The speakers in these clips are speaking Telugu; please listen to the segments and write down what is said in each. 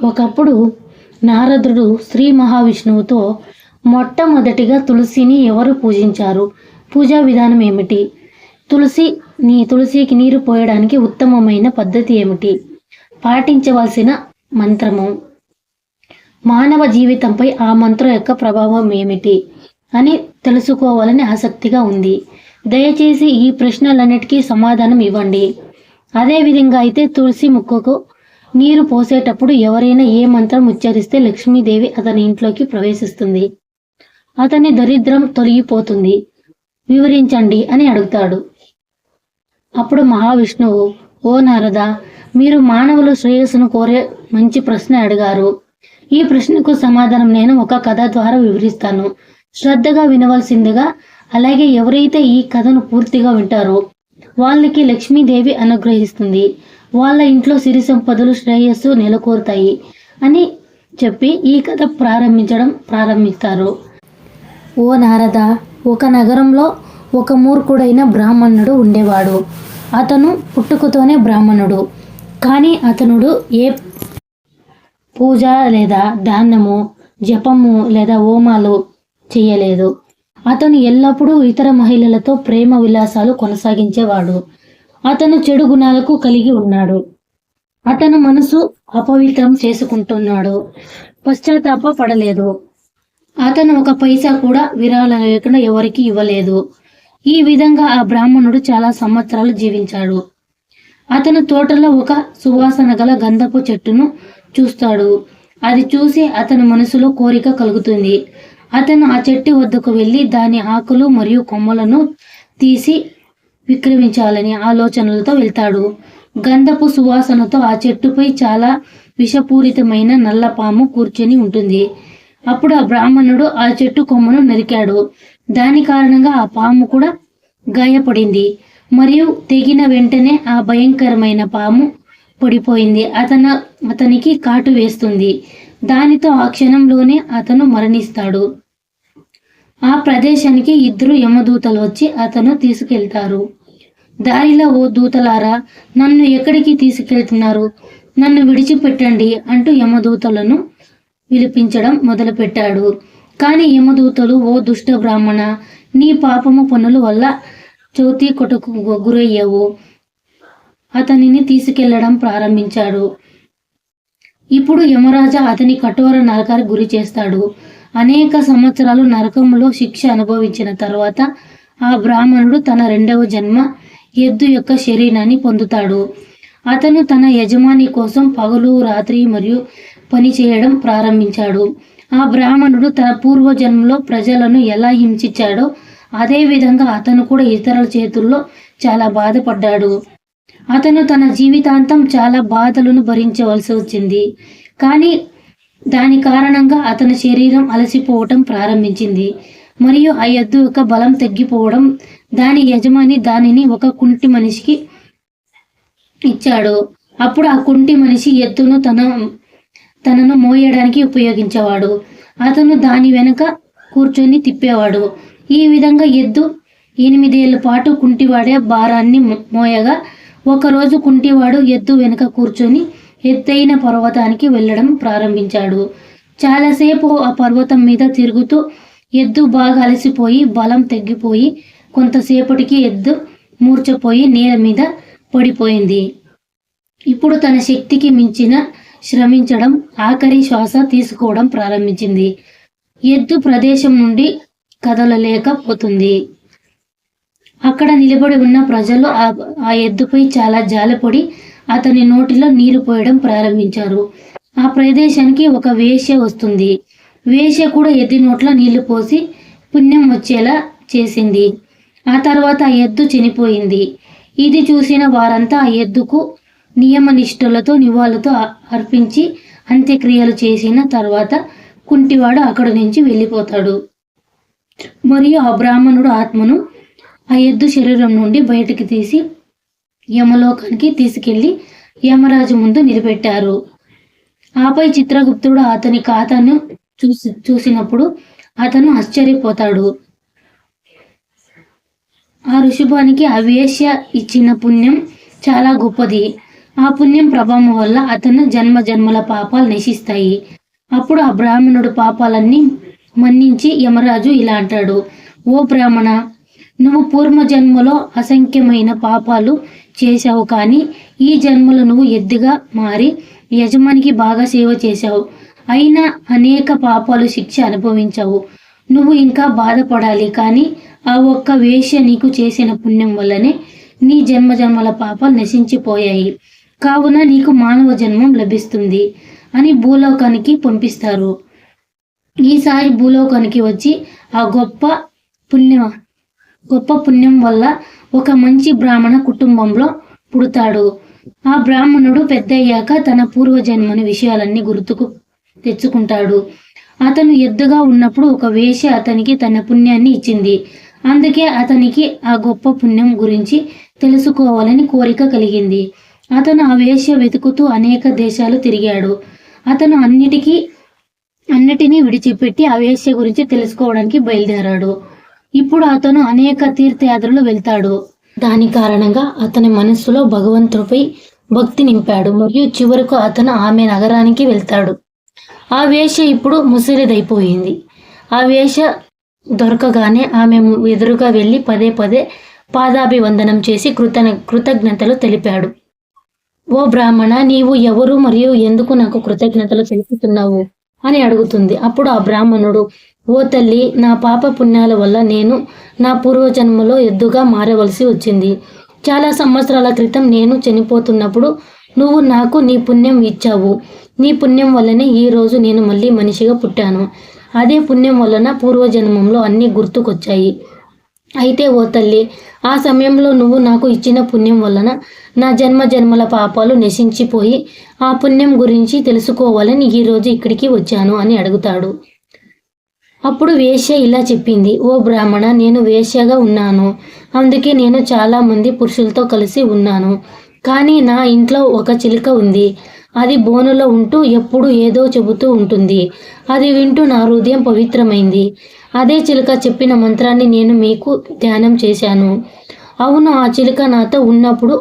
ఒకప్పుడు నారదుడు శ్రీ మహావిష్ణువుతో మొట్టమొదటిగా తులసిని ఎవరు పూజించారు? పూజా విధానం ఏమిటి? తులసికి నీరు పోయడానికి ఉత్తమమైన పద్ధతి ఏమిటి? పాటించవలసిన మంత్రము, మానవ జీవితంపై ఆ మంత్రం యొక్క ప్రభావం ఏమిటి అని తెలుసుకోవాలని ఆసక్తిగా ఉంది. దయచేసి ఈ ప్రశ్నలన్నిటికీ సమాధానం ఇవ్వండి. అదేవిధంగా అయితే తులసి మొక్కకు నీరు పోసేటప్పుడు ఎవరైనా ఏ మంత్రం ఉచ్చరిస్తే లక్ష్మీదేవి అతని ఇంట్లోకి ప్రవేశిస్తుంది, అతని దరిద్రం తొలగిపోతుంది, వివరించండి అని అడుగుతాడు. అప్పుడు మహావిష్ణువు, ఓ నారద, మీరు మానవుల శ్రేయస్సును కోరే మంచి ప్రశ్న అడిగారు. ఈ ప్రశ్నకు సమాధానం నేను ఒక కథ ద్వారా వివరిస్తాను. శ్రద్ధగా వినవలసిందిగా. అలాగే ఎవరైతే ఈ కథను పూర్తిగా వింటారో వాళ్ళకి లక్ష్మీదేవి అనుగ్రహిస్తుంది, వాళ్ళ ఇంట్లో సిరి సంపదలు శ్రేయస్సు నెలకొరుతాయి అని చెప్పి ఈ కథ ప్రారంభిస్తారు. ఓ నారద, ఒక నగరంలో ఒక మూర్ఖుడైన బ్రాహ్మణుడు ఉండేవాడు. అతను పుట్టుకతోనే బ్రాహ్మణుడు, కానీ అతనుడు ఏ పూజ లేదా దానము, జపము లేదా హోమాలు చేయలేదు. అతను ఎల్లప్పుడూ ఇతర మహిళలతో ప్రేమ విలాసాలు కొనసాగించేవాడు. అతను చెడు గుణాలకు కలిగి ఉన్నాడు. అతను మనసు అపవిత్రం చేసుకుంటున్నాడు, పశ్చాత్తాప పడలేదు. అతను ఒక పైసా కూడా విరాళం లేకుండా ఎవరికి ఇవ్వలేదు. ఈ విధంగా ఆ బ్రాహ్మణుడు చాలా సంవత్సరాలు జీవించాడు. అతను తోటలో ఒక సువాసన గల గంధపు చెట్టును చూస్తాడు. అది చూసి అతని మనసులో కోరిక కలుగుతుంది. అతను ఆ చెట్టు వద్దకు వెళ్ళి దాని ఆకులు మరియు కొమ్మలను తీసి విక్రమించాలని ఆలోచనలతో వెళ్తాడు. గంధపు సువాసనతో ఆ చెట్టుపై చాలా విషపూరితమైన నల్లపాము కూర్చొని ఉంటుంది. అప్పుడు ఆ బ్రాహ్మణుడు ఆ చెట్టు కొమ్మను నరికాడు. దాని కారణంగా ఆ పాము కూడా గాయపడింది మరియు తెగిన వెంటనే ఆ భయంకరమైన పాము పడిపోయింది. అతనికి కాటు వేస్తుంది. దానితో ఆ క్షణంలోనే అతను మరణిస్తాడు. ఆ ప్రదేశానికి 2 యమదూతలు వచ్చి అతను తీసుకెళ్తారు. దారిలో, ఓ దూతలారా, నన్ను ఎక్కడికి తీసుకెళ్తున్నారు? నన్ను విడిచిపెట్టండి అంటూ యమదూతలను విలిపించడం మొదలుపెట్టాడు. కానీ యమదూతలు, ఓ దుష్ట బ్రాహ్మణ, నీ పాపము పనుల వల్ల చౌతి కొట్టుకు గురయ్యావు, అతనిని తీసుకెళ్లడం ప్రారంభించాడు. ఇప్పుడు యమరాజా అతని కఠోర నరకానికి గురి చేస్తాడు. అనేక సంవత్సరాలు నరకంలో శిక్ష అనుభవించిన తర్వాత ఆ బ్రాహ్మణుడు తన 2వ జన్మ ఎద్దు యొక్క శరీరాన్ని పొందుతాడు. అతను తన యజమాని కోసం పగలు రాత్రి మరియు పని చేయడం ప్రారంభించాడు. ఆ బ్రాహ్మణుడు తన పూర్వజన్మలో ప్రజలను ఎలా హింసించాడో అదే విధంగా అతను కూడా ఇతరుల చేతుల్లో చాలా బాధపడ్డాడు. అతను తన జీవితాంతం చాలా బాధలను భరించవలసి వచ్చింది. కానీ దాని కారణంగా అతని శరీరం అలసిపోవటం ప్రారంభించింది మరియు ఆ ఎద్దు యొక్క బలం తగ్గిపోవడం. దాని యజమాని దానిని ఒక కుంటి మనిషికి ఇచ్చాడు. అప్పుడు ఆ కుంటి మనిషి ఎద్దును తనను మోయడానికి ఉపయోగించేవాడు. అతను దాని వెనుక కూర్చొని తిప్పేవాడు. ఈ విధంగా ఎద్దు 8 ఏళ్ల పాటు కుంటివాడే భారాన్ని మోయగా, ఒకరోజు కుంటివాడు ఎద్దు వెనుక కూర్చొని ఎత్తైన పర్వతానికి వెళ్ళడం ప్రారంభించాడు. చాలాసేపు ఆ పర్వతం మీద తిరుగుతూ ఎద్దు బాగా అలసిపోయి బలం తగ్గిపోయి కొంతసేపటికి ఎద్దు మూర్ఛపోయి నేల మీద పడిపోయింది. ఇప్పుడు తన శక్తికి మించిన శ్రమించడం, ఆఖరి శ్వాస తీసుకోవడం ప్రారంభించింది. ఎద్దు ప్రదేశం నుండి కదలలేకపోతుంది. అక్కడ నిలబడి ఉన్న ప్రజలు ఆ ఎద్దుపై చాలా జాలిపడి అతని నోటిలో నీరు పోయడం ప్రారంభించారు. ఆ ప్రదేశానికి ఒక వేశ్య వస్తుంది. వేశ్య కూడా ఎద్దు నోట్లో నీళ్లు పోసి పుణ్యం వచ్చేలా చేసింది. ఆ తర్వాత ఆ ఎద్దు చనిపోయింది. ఇది చూసిన వారంతా ఆ ఎద్దుకు నియమనిష్ఠులతో నివాళులతో అర్పించి అంత్యక్రియలు చేసిన తర్వాత కుంటివాడు అక్కడి నుంచి వెళ్ళిపోతాడు మరియు ఆ బ్రాహ్మణుడు ఆత్మను ఆ ఎద్దు శరీరం నుండి బయటికి తీసి యమలోకానికి తీసుకెళ్లి యమరాజు ముందు నిలబెట్టారు. ఆపై చిత్రగుప్తుడు అతని ఖాతాను చూసినప్పుడు అతను ఆశ్చర్యపోతాడు. ఆ ఋషభానికి ఆ వేశ్య ఇచ్చిన పుణ్యం చాలా గొప్పది. ఆ పుణ్యం ప్రభావం వల్ల అతను జన్మ జన్మల పాపాలు నశిస్తాయి. అప్పుడు ఆ బ్రాహ్మణుడు పాపాలన్నీ మన్నించి యమరాజు ఇలా అంటాడు, ఓ బ్రాహ్మణ, నువ్వు పూర్వ జన్మలో అసంఖ్యమైన పాపాలు చేశావు, కానీ ఈ జన్మలో నువ్వు ఎద్దుగా మారి యజమానికి బాగా సేవ చేశావు. అయినా అనేక పాపాలు శిక్ష అనుభవించావు. నువ్వు ఇంకా బాధపడాలి, కానీ ఆ ఒక్క వేశ్య నీకు చేసిన పుణ్యం వల్లనే నీ జన్మ జన్మల పాపాలు నశించిపోయాయి. కావున నీకు మానవ జన్మం లభిస్తుంది అని భూలోకానికి పంపిస్తారు. ఈసారి భూలోకానికి వచ్చి ఆ గొప్ప పుణ్యం వల్ల ఒక మంచి బ్రాహ్మణ కుటుంబంలో పుడతాడు. ఆ బ్రాహ్మణుడు పెద్దయ్యాక తన పూర్వజన్మని విషయాలన్నీ గుర్తుకు తెచ్చుకుంటాడు. అతను ఎద్దుగా ఉన్నప్పుడు ఒక వేశ్య అతనికి తన పుణ్యాన్ని ఇచ్చింది. అందుకే అతనికి ఆ గొప్ప పుణ్యం గురించి తెలుసుకోవాలని కోరిక కలిగింది. అతను ఆ వేశ్య వెతుకుతూ అనేక దేశాలు తిరిగాడు. అతను అన్నిటినీ విడిచిపెట్టి ఆ వేశ్య గురించి తెలుసుకోవడానికి బయలుదేరాడు. ఇప్పుడు అతను అనేక తీర్థయాత్రలు వెళ్తాడు. దాని కారణంగా అతని మనస్సులో భగవంతుడిపై భక్తి నింపాడు. మరియు చివరకు అతను ఆమె నగరానికి వెళ్తాడు. ఆ వేశ్య ఇప్పుడు ముసలిదైపోయింది. ఆ వేశ్య దొరకగానే ఆమె ఎదురుగా వెళ్ళి పదే పదే పాదాభివందనం చేసి కృతజ్ఞతలు తెలిపాడు. ఓ బ్రాహ్మణ, నీవు ఎవరు మరియు ఎందుకు నాకు కృతజ్ఞతలు తెలుపుతున్నావు అని అడుగుతుంది. అప్పుడు ఆ బ్రాహ్మణుడు, ఓ తల్లి, నా పాప పుణ్యాల వల్ల నేను నా పూర్వజన్మలో ఎద్దుగా మారవలసి వచ్చింది. చాలా సంవత్సరాల క్రితం నేను చనిపోతున్నప్పుడు నువ్వు నాకు నీ పుణ్యం ఇచ్చావు. నీ పుణ్యం వల్లనే ఈ రోజు నేను మళ్ళీ మనిషిగా పుట్టాను. అదే పుణ్యం వలన పూర్వజన్మంలో అన్నీ గుర్తుకొచ్చాయి. అయితే ఓ తల్లి, ఆ సమయంలో నువ్వు నాకు ఇచ్చిన పుణ్యం వలన నా జన్మ జన్మల పాపాలు నశించిపోయి ఆ పుణ్యం గురించి తెలుసుకోవాలని ఈరోజు ఇక్కడికి వచ్చాను అని అడుగుతాడు. అప్పుడు వేశ్య ఇలా చెప్పింది, ఓ బ్రాహ్మణ, నేను వేశ్యగా ఉన్నాను. అందుకే నేను చాలా మంది పురుషులతో కలిసి ఉన్నాను. కానీ నా ఇంట్లో ఒక చిలుక ఉంది. అది బోనులో ఉంటూ ఎప్పుడు ఏదో చెబుతూ ఉంటుంది. అది వింటూ నా హృదయం పవిత్రమైంది. అదే చిలుక చెప్పిన మంత్రాన్ని నేను మీకు ధ్యానం చేశాను. అవును, ఆ చిలుక నాతో ఉన్నప్పుడు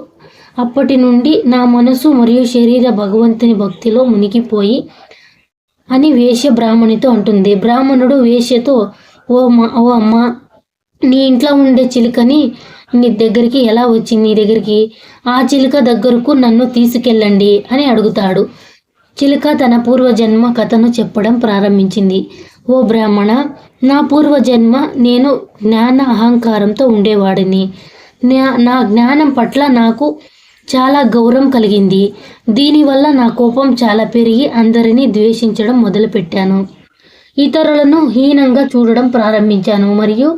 అప్పటి నుండి నా మనసు మరియు శరీర భగవంతుని భక్తిలో మునిగిపోయి అని వేశ్య బ్రాహ్మణితో అంటుంది. బ్రాహ్మణుడు వేశ్యతో, ఓ అమ్మ, నీ ఇంట్లో ఉండే చిలుకని నీ దగ్గరికి ఎలా వచ్చింది? నీ దగ్గరికి ఆ చిలుక దగ్గరకు నన్ను తీసుకెళ్ళండి అని అడుగుతాడు. చిలుక తన పూర్వజన్మ కథను చెప్పడం ప్రారంభించింది. ఓ బ్రాహ్మణ, నా పూర్వజన్మ నేను జ్ఞాన అహంకారంతో ఉండేవాడిని. నా జ్ఞానం పట్ల నాకు చాలా గౌరవం కలిగింది. దీనివల్ల నా కోపం చాలా పెరిగి అందరినీ ద్వేషించడం మొదలుపెట్టాను. ఇతరులను హీనంగా చూడడం ప్రారంభించాను మరియు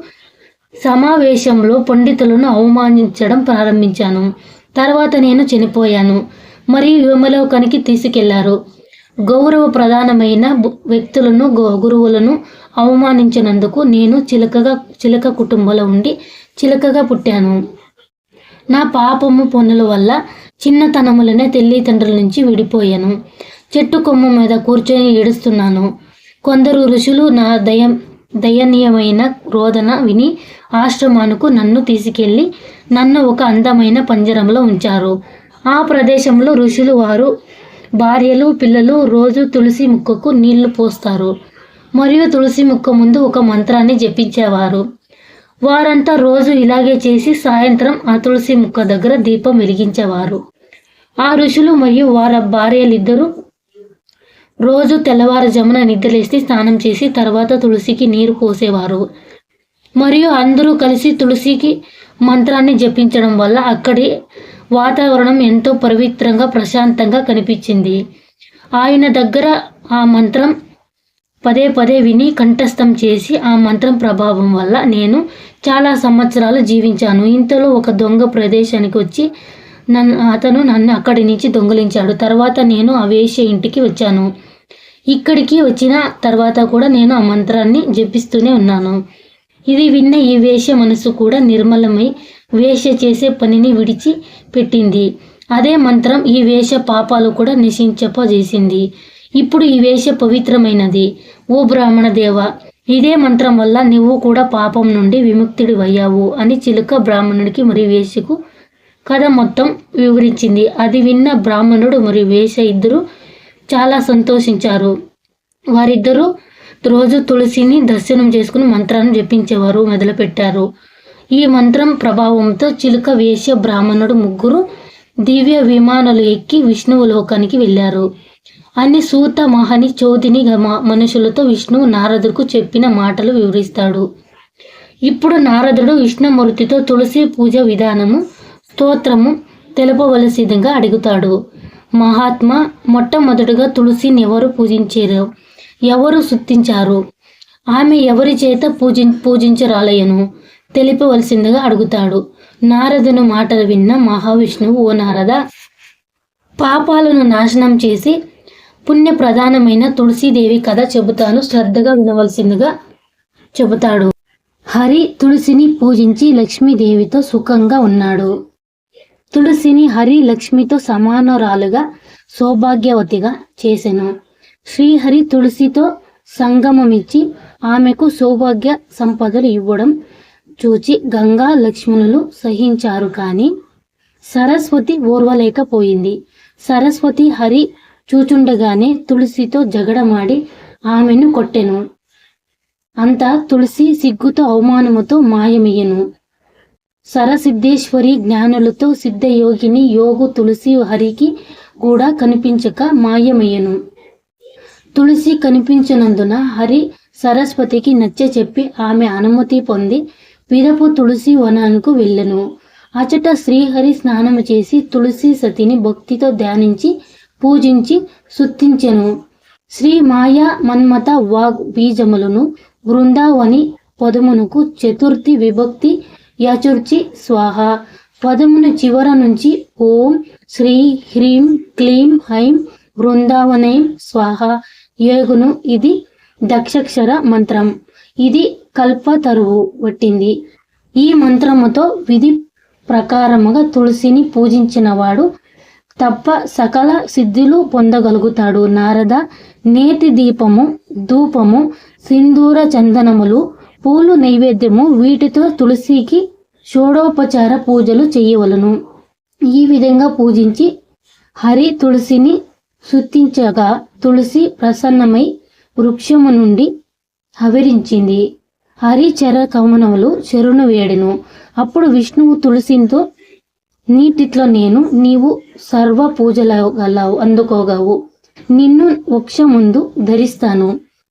సమావేశంలో పండితులను అవమానించడం ప్రారంభించాను. తర్వాత నేను చనిపోయాను మరియు యమలోకానికి తీసుకెళ్లారు. గౌరవ ప్రధానమైన వ్యక్తులను, గురువులను అవమానించినందుకు నేను చిలక కుటుంబంలో ఉండి చిలకగా పుట్టాను. నా పాపము పనుల వల్ల చిన్నతనములనే తల్లిదండ్రుల నుంచి విడిపోయాను. చెట్టు కొమ్మ మీద కూర్చొని ఏడుస్తున్నాను. కొందరు ఋషులు నా దయనీయమైన రోదన విని ఆశ్రమానికి నన్ను తీసుకెళ్లి నన్ను ఒక అందమైన పంజరంలో ఉంచారు. ఆ ప్రదేశంలో ఋషులు వారు భార్యలు, పిల్లలు రోజు తులసి ముక్కకు నీళ్లు పోస్తారు మరియు తులసి ముక్క ముందు ఒక మంత్రాన్ని జపించేవారు. వారంతా రోజు ఇలాగే చేసి సాయంత్రం ఆ తులసి ముక్క దగ్గర దీపం వెలిగించేవారు. ఆ ఋషులు మరియు వారి భార్యలిద్దరూ రోజు తెల్లవారుజామున నిద్రలేసి స్నానం చేసి తర్వాత తులసికి నీరు పోసేవారు మరియు అందరూ కలిసి తులసికి మంత్రాన్ని జపించడం వల్ల అక్కడి వాతావరణం ఎంతో పవిత్రంగా ప్రశాంతంగా కనిపించింది. ఆయన దగ్గర ఆ మంత్రం పదే పదే విని కంఠస్థం చేసి ఆ మంత్రం ప్రభావం వల్ల నేను చాలా సంవత్సరాలు జీవించాను. ఇంతలో ఒక దొంగ ప్రదేశానికి వచ్చి అతను నన్ను అక్కడి నుంచి దొంగిలించాడు. తర్వాత నేను ఆ వేశ్య ఇంటికి వచ్చాను. ఇక్కడికి వచ్చిన తర్వాత కూడా నేను ఆ మంత్రాన్ని జపిస్తూనే ఉన్నాను. ఇది విన్న ఈ వేశ్య మనసు కూడా నిర్మలమై వేశ్య చేసే పనిని విడిచి పెట్టింది. అదే మంత్రం ఈ వేశ్య పాపాలు కూడా నశించపజేసింది. ఇప్పుడు ఈ వేశ్య పవిత్రమైనది. ఓ బ్రాహ్మణ దేవ, ఇదే మంత్రం వల్ల నువ్వు కూడా పాపం నుండి విముక్తుడివయ్యావు అని చిలుక బ్రాహ్మణుడికి మరియు వేశ్యకు కథ మొత్తం వివరించింది. అది విన్న బ్రాహ్మణుడు మరియు వేశ్య ఇద్దరు చాలా సంతోషించారు. వారిద్దరూ రోజు తులసిని దర్శనం చేసుకుని మంత్రాన్ని జపించేవారు మొదలుపెట్టారు. ఈ మంత్రం ప్రభావంతో చిలుక, వేశ్య, బ్రాహ్మణుడు ముగ్గురు దివ్య విమానాలు ఎక్కి విష్ణువు లోకానికి వెళ్ళారు అని సూత, మహని, చోదిని మనుషులతో విష్ణువు నారదుకు చెప్పిన మాటలు వివరిస్తాడు. ఇప్పుడు నారదుడు విష్ణుమూర్తితో తులసి పూజ విధానము, స్తోత్రము తెలుపవలసిందిగా అడుగుతాడు. మహాత్మా, మొట్టమొదటిగా తులసిని ఎవరు పూజించారు, ఎవరు స్తుతించారు, ఆమె ఎవరి చేత పూజించరాలయను తెలిపవలసిందిగా అడుగుతాడు. నారదుని మాటలు విన్న మహావిష్ణువు, ఓ నారద, పాపాలను నాశనం చేసి పుణ్యప్రధానమైన తులసీదేవి కథ చెబుతాను, శ్రద్ధగా వినవలసిందిగా చెబుతాడు. హరి తులసిని పూజించి లక్ష్మీదేవితో సుఖంగా ఉన్నాడు. తులసిని హరి లక్ష్మితో సమానురాలుగా సౌభాగ్యవతిగా చేసెను. శ్రీహరి తులసితో సంగమమిచ్చి ఆమెకు సౌభాగ్య సంపదలు ఇవ్వడం చూచి గంగా లక్ష్మణులు సహించారు. కానీ సరస్వతి ఓర్వలేకపోయింది. సరస్వతి హరి చూచుండగానే తులసితో జగడమాడి ఆమెను కొట్టెను. అంతా తులసి సిగ్గుతో అవమానముతో మాయమయ్యను. సరసిద్ధేశ్వరి జ్ఞానులతో సిద్ధయోగిని యోగు తులసి హరికి కూడా కనిపించక మాయమయ్యను. తులసి కనిపించినందున హరి సరస్వతికి నచ్చచెప్పి ఆమె అనుమతి పొంది పిదపు తులసి వనానికి వెళ్ళెను. అచట శ్రీహరి స్నానము చేసి తులసి సతిని భక్తితో ధ్యానించి పూజించి స్తుతించెను. శ్రీ మాయా మన్మత వాగ్ బీజములను బృందావని పదమునకు చతుర్థి విభక్తి యచుర్చి స్వాహ. పదమును చివర నుంచి ఓం శ్రీ హ్రీం క్లీం హైం బృందావనైం స్వాహ ఏగును. ఇది దక్షాక్షర మంత్రం. ఇది కల్పతరువు పట్టింది. ఈ మంత్రముతో విధి ప్రకారముగా తులసిని పూజించినవాడు తప్ప సకల సిద్ధులు పొందగలుగుతాడు. నారద, నేతి దీపము, ధూపము, సింధూర చందనములు, పూలు నైవేద్యము, వీటితో తులసికి షోడోపచార పూజలు చేయవలను. ఈ విధంగా పూజించి హరి తులసిని స్తుతించగా తులసి ప్రసన్నమై వృక్షము నుండి హవిరించింది. హరి చెర కమనములు చెరును వేడెను. అప్పుడు విష్ణువు తులసితో, నీటిట్లో నీవు సర్వ పూజలు అందుకోగవు, నిన్ను వృక్షముందు ధరిస్తాను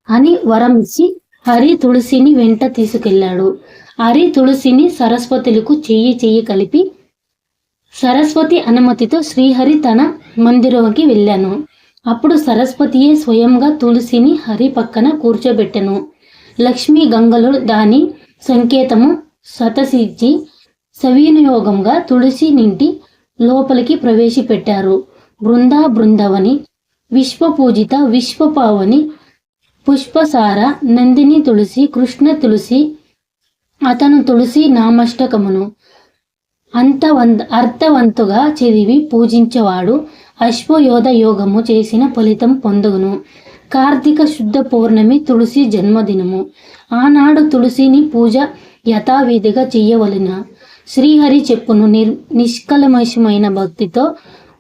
అని వరమిచ్చి హరి తులసిని వెంట తీసుకెళ్లాడు. హరి తులసిని సరస్వతులకు చెయ్యి కలిపి సరస్వతి అనుమతితో శ్రీహరి తన మందిరంకి వెళ్ళాను. అప్పుడు సరస్వతియే స్వయంగా తులసిని హరి పక్కన కూర్చోబెట్టెను. లక్ష్మీ గంగలు దాని సంకేతము సతసిచ్చి సవినియోగంగా తులసి నింటి లోపలికి ప్రవేశపెట్టారు. బృందావని, విశ్వపూజిత, విశ్వపావని, పుష్పసార, నందిని తులసి, కృష్ణ తులసి, అతను తులసి నామష్టకమును అర్థవంతుగా చదివి పూజించేవాడు అశ్వయోధ యోగము చేసిన ఫలితం పొందును. కార్తీక శుద్ధ పౌర్ణమి తులసి జన్మదినము. ఆనాడు తులసిని పూజ యథావిధిగా చెయ్యవలెన శ్రీహరి చెప్పును. నిష్కల్మషమైన భక్తితో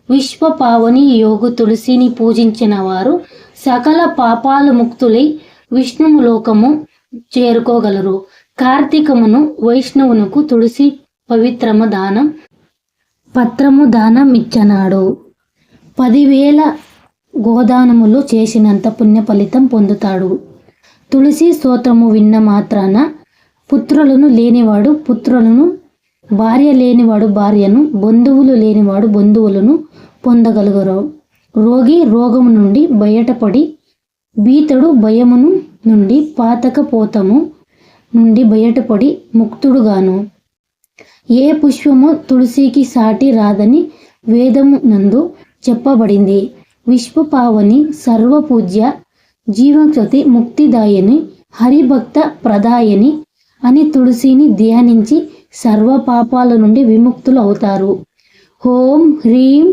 విశ్వపావని యోగు తులసిని పూజించిన వారు సకల పాపాల ముక్తులై విష్ణువు లోకము చేరుకోగలరు. కార్తీకమును వైష్ణవునకు తులసి పవిత్రము పత్రము దానం ఇచ్చనాడు. 10,000 గోదానములు చేసినంత పుణ్య ఫలితం పొందుతాడు. తులసి స్తోత్రము విన్న మాత్రాన పుత్రులను లేనివాడు పుత్రులను, భార్య లేనివాడు భార్యను, బంధువులు లేనివాడు బంధువులను పొందగలుగురు. రోగి రోగము నుండి బయటపడి, భీతుడు భయమును నుండి, పాతకపోతము నుండి బయటపడి ముక్తుడుగాను. ఏ పుష్పము తులసికి సాటి రాదని వేదము నందు చెప్పబడింది. విశ్వపావని, సర్వపూజ్య, జీవకృతి, ముక్తిదాయని, హరిభక్త ప్రదాయని అని తులసిని ధ్యానించి సర్వ పాపాల నుండి విముక్తులు అవుతారు. ఓం హ్రీం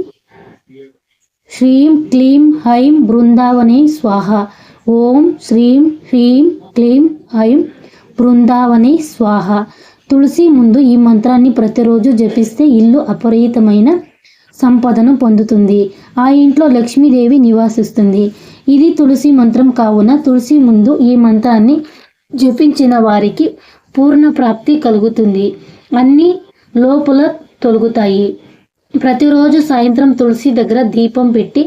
శ్రీం క్లీం హైం బృందావనే స్వాహ. ఓం శ్రీం హ్రీం క్లీం హైం బృందావనే స్వాహ. తులసి ముందు ఈ మంత్రాన్ని ప్రతిరోజు జపిస్తే ఇల్లు అపరిమితమైన సంపదను పొందుతుంది. ఆ ఇంట్లో లక్ష్మీదేవి నివాసిస్తుంది. ఇది తులసి మంత్రం కావున తులసి ముందు ఈ మంత్రాన్ని జపించిన వారికి పూర్ణ ప్రాప్తి కలుగుతుంది. అన్ని లోపుల తొలగుతాయి. ప్రతిరోజు సాయంత్రం తులసి దగ్గర దీపం పెట్టి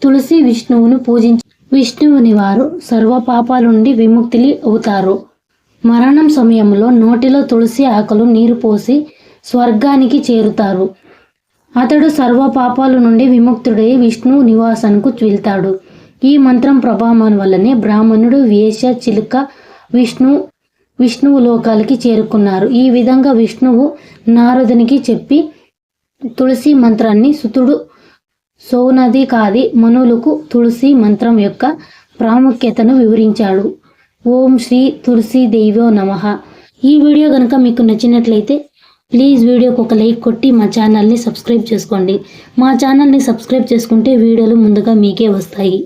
తులసి విష్ణువును పూజించి విష్ణువుని వారు సర్వ పాపాల నుండి విముక్తులు అవుతారు. మరణం సమయంలో నోటిలో తులసి ఆకులు నీరు పోసి స్వర్గానికి చేరుతారు. అతడు సర్వ పాపాల నుండి విముక్తుడై విష్ణు నివాసానికి వెళ్తాడు. ఈ మంత్రం ప్రభావం వల్లనే బ్రాహ్మణుడు, వేశ్య, చిలుక విష్ణువు లోకాలకి చేరుకున్నారు. ఈ విధంగా విష్ణువు నారదునికి చెప్పి తులసి మంత్రాన్ని సుతుడు సౌనది కాది మనులకు తులసి మంత్రం యొక్క ప్రాముఖ్యతను వివరించాడు. ఓం శ్రీ తులసి దేవో నమః. ఈ వీడియో కనుక మీకు నచ్చినట్లయితే ప్లీజ్ వీడియోకి ఒక లైక్ కొట్టి మా ఛానల్ని సబ్స్క్రైబ్ చేసుకోండి. మా ఛానల్ని సబ్స్క్రైబ్ చేసుకుంటే వీడియోలు ముందుగా మీకే వస్తాయి.